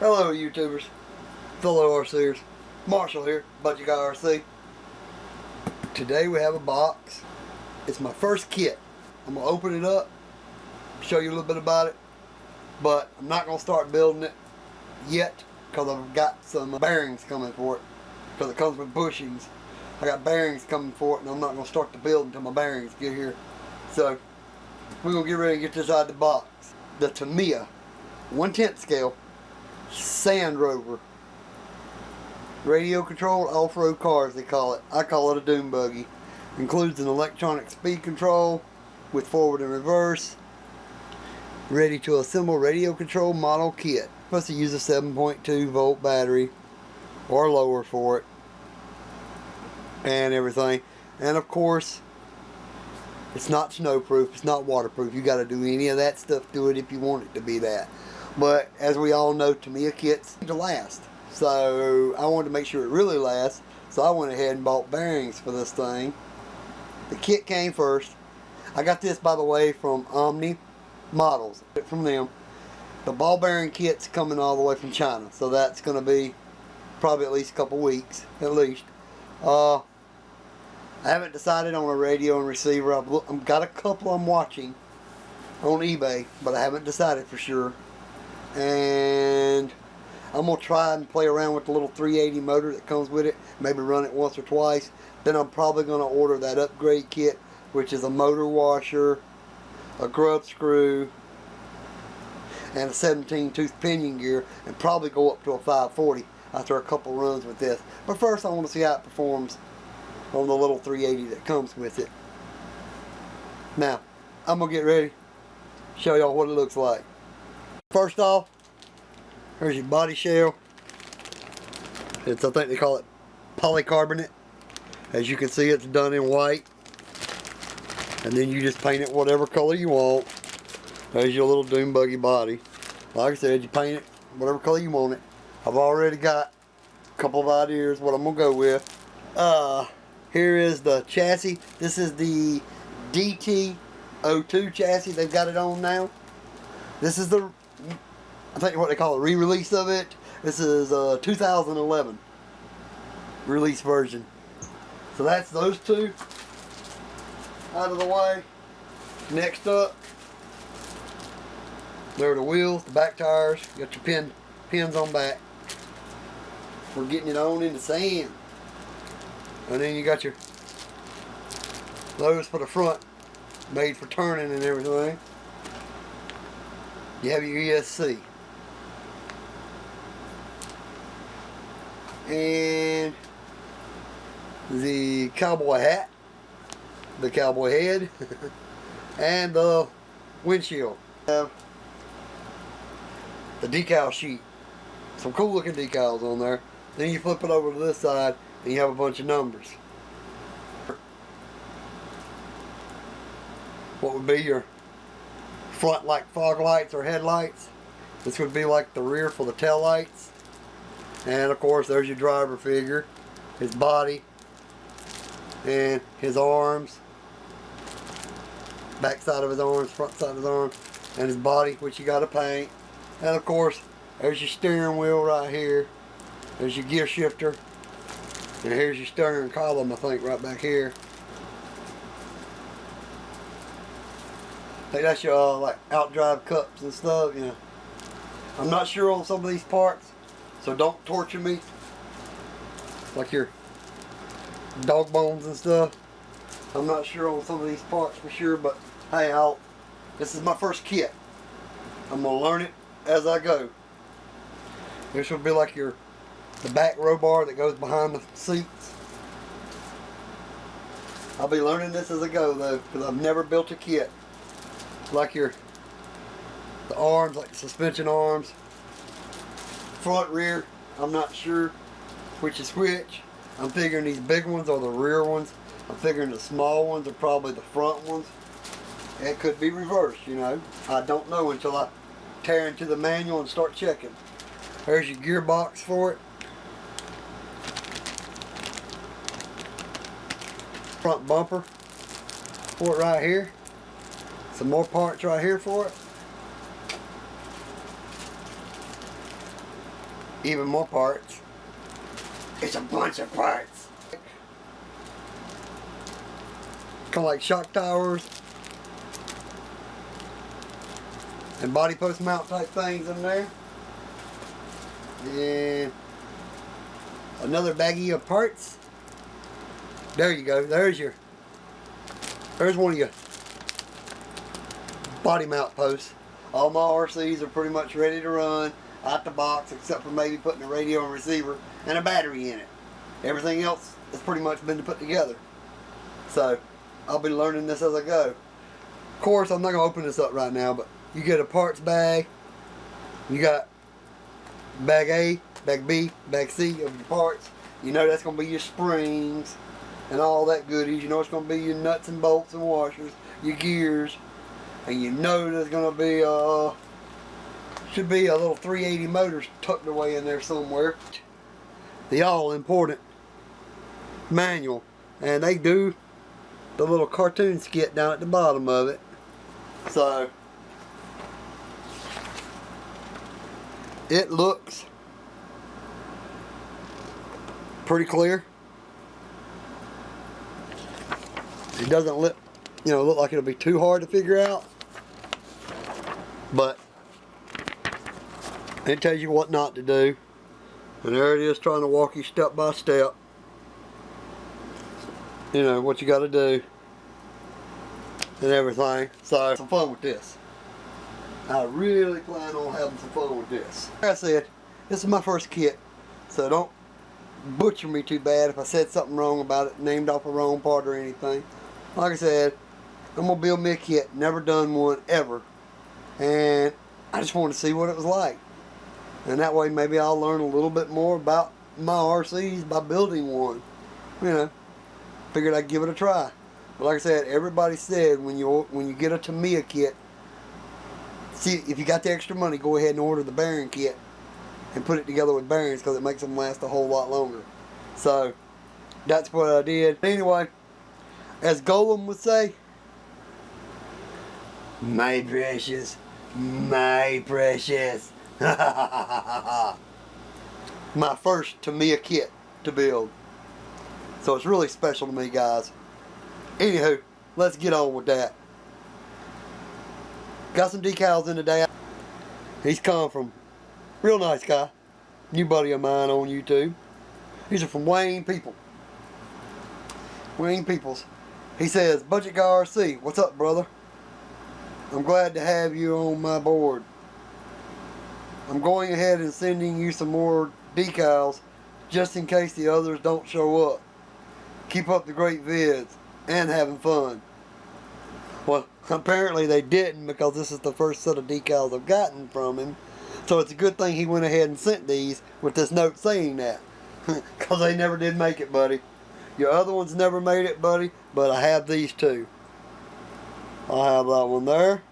Hello YouTubers, fellow RCers, Marshall here, Budget Guy RC. Today we have a box. It's my first kit. I'm going to open it up, show you a little bit about it, but I'm not going to start building it yet because I've got some bearings coming for it, because it comes with bushings. I got bearings coming for it and I'm not going to start the build until my bearings get here. So we're going to get ready and get this out of the box. The Tamiya 1/10 scale Sand Rover radio controlled off-road car, as they call it. I call it a dune buggy. Includes an electronic speed control with forward and reverse. Ready to assemble radio control model kit. Supposed to use a 7.2 volt battery or lower for it and everything. And of course, it's not snowproof, it's not waterproof. You got to do any of that stuff to it if you want it to be that. But as we all know, Tamiya kits to last. So I wanted to make sure it really lasts. So I went ahead and bought bearings for this thing. The kit came first. I got this, by the way, from Omni Models. From them. The ball bearing kit's coming all the way from China. So that's going to be probably at least a couple weeks. At least. I haven't decided on a radio and receiver. I've got a couple I'm watching on eBay, but I haven't decided for sure. And I'm going to try and play around with the little 380 motor that comes with it. Maybe run it once or twice. Then I'm probably going to order that upgrade kit, which is a motor washer, a grub screw, and a 17 tooth pinion gear, and probably go up to a 540 after a couple runs with this. But first I want to see how it performs on the little 380 that comes with it. Now, I'm going to get ready, show y'all what it looks like. First off, here's your body shell. I think they call it polycarbonate. As you can see, it's done in white. And then you just paint it whatever color you want. There's your little dune buggy body. Like I said, you paint it whatever color you want it. I've already got a couple of ideas what I'm going to go with. Here is the chassis. This is the DT02 chassis. They've got it on now. This is the, I think what they call a re-release of it. This is a 2011 release version. So that's those two out of the way. Next up, there are the wheels, the back tires. You got your pins on back. We're getting it on in the sand. And then you got your those for the front, made for turning and everything. You have your ESC. And the cowboy hat, the cowboy head, and the windshield. Have the decal sheet. Some cool looking decals on there. Then you flip it over to this side and you have a bunch of numbers. What would be your front, like fog lights or headlights. This would be like the rear for the tail lights. And of course there's your driver figure, his body, and his arms, back side of his arms, front side of his arms, and his body, which you got to paint. And of course there's your steering wheel right here. There's your gear shifter. And here's your steering column, I think, right back here. I think that's your like outdrive cups and stuff, you know. I'm not sure on some of these parts, so don't torture me. Like your dog bones and stuff. I'm not sure on some of these parts for sure, but hey, this is my first kit. I'm gonna learn it as I go. This will be like the back row bar that goes behind the seats. I'll be learning this as I go though, because I've never built a kit. Like the arms, like the suspension arms, front, rear, I'm not sure which is which. I'm figuring these big ones are the rear ones. I'm figuring the small ones are probably the front ones. It could be reversed, you know. I don't know until I tear into the manual and start checking. There's your gearbox for it. Front bumper for it right here. Some more parts right here for it. Even more parts. It's a bunch of parts. Kind of like shock towers and body post mount type things in there. And another baggie of parts. There you go. There's one of your body mount posts. All my RCs are pretty much ready to run out the box, except for maybe putting a radio and receiver and a battery in it. Everything else has pretty much been put together. So I'll be learning this as I go. Of course, I'm not going to open this up right now, but you get a parts bag. You got bag A, bag B, bag C of your parts. You know that's going to be your springs and all that goodies. You know it's going to be your nuts and bolts and washers, your gears. And you know there's going to be should be a little 380 motor tucked away in there somewhere. The all important manual. And they do the little cartoon skit down at the bottom of it. So it looks pretty clear. It doesn't look, look like it'll be too hard to figure out. But it tells you what not to do. And there it is, trying to walk you step by step. What you got to do and everything. So have some fun with this. I really plan on having some fun with this. Like I said, this is my first kit, so don't butcher me too bad if I said something wrong about it, named off a wrong part or anything. Like I said, I'm going to build me a kit. Never done one ever. And I just wanted to see what it was like. And that way maybe I'll learn a little bit more about my RCs by building one. Figured I'd give it a try. But like I said, everybody said when you get a Tamiya kit, see, if you got the extra money, go ahead and order the bearing kit and put it together with bearings, because it makes them last a whole lot longer. So that's what I did. Anyway, as Golem would say, my precious, my precious. My first Tamiya kit to build. So it's really special to me, guys. Anywho, let's get on with that. Got some decals in today. He's come from real nice guy. New buddy of mine on YouTube. These are from Wayne People. Wayne Peoples. He says, Budget Guy RC, what's up, brother? I'm glad to have you on my board. I'm going ahead and sending you some more decals just in case the others don't show up. Keep up the great vids and having fun. Well, apparently they didn't, because this is the first set of decals I've gotten from him. So it's a good thing he went ahead and sent these with this note saying that. Because they never did make it, buddy. Your other ones never made it, buddy, but I have these two. I have that one there.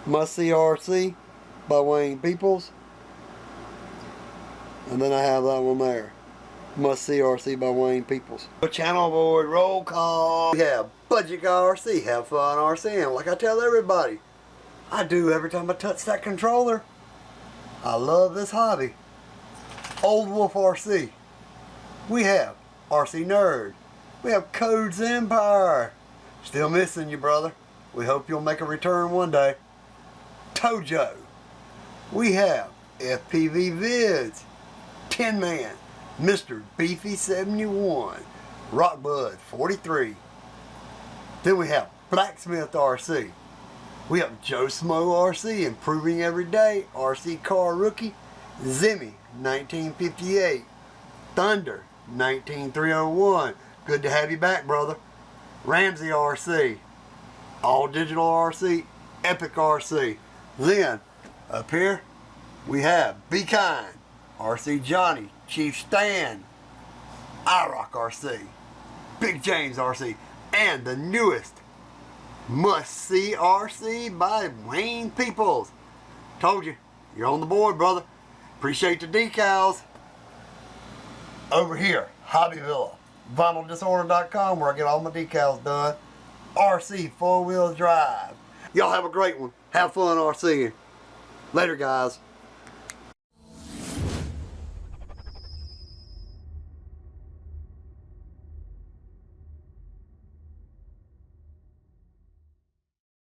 Must See RC by Wayne Peoples. And then I have that one there. Must See RC by Wayne Peoples. Channel board, roll call. We have Budget Guy RC, have fun RCing. Like I tell everybody, I do every time I touch that controller. I love this hobby. Old Wolf RC. We have RC Nerd. We have Codes Empire. Still missing you, brother. We hope you'll make a return one day. Tojo. We have FPV Vids. Tin Man. Mr. Beefy 71. Rockbud 43. Then we have Blacksmith RC. We have Joe Smo RC, improving every day. RC Car Rookie. Zimmy 1958. Thunder 19301. Good to have you back, brother. Ramsey RC. All Digital RC. Epic RC. Then, up here, we have Be Kind. RC Johnny. Chief Stan. iRock RC. Big James RC. And the newest Must See RC by Wayne Peoples. Told you, you're on the board, brother. Appreciate the decals. Over here, Hobby Villa. VinylDisorder.com, where I get all my decals done. RC 4-wheel drive. Y'all have a great one. Have fun RCing. Later, guys.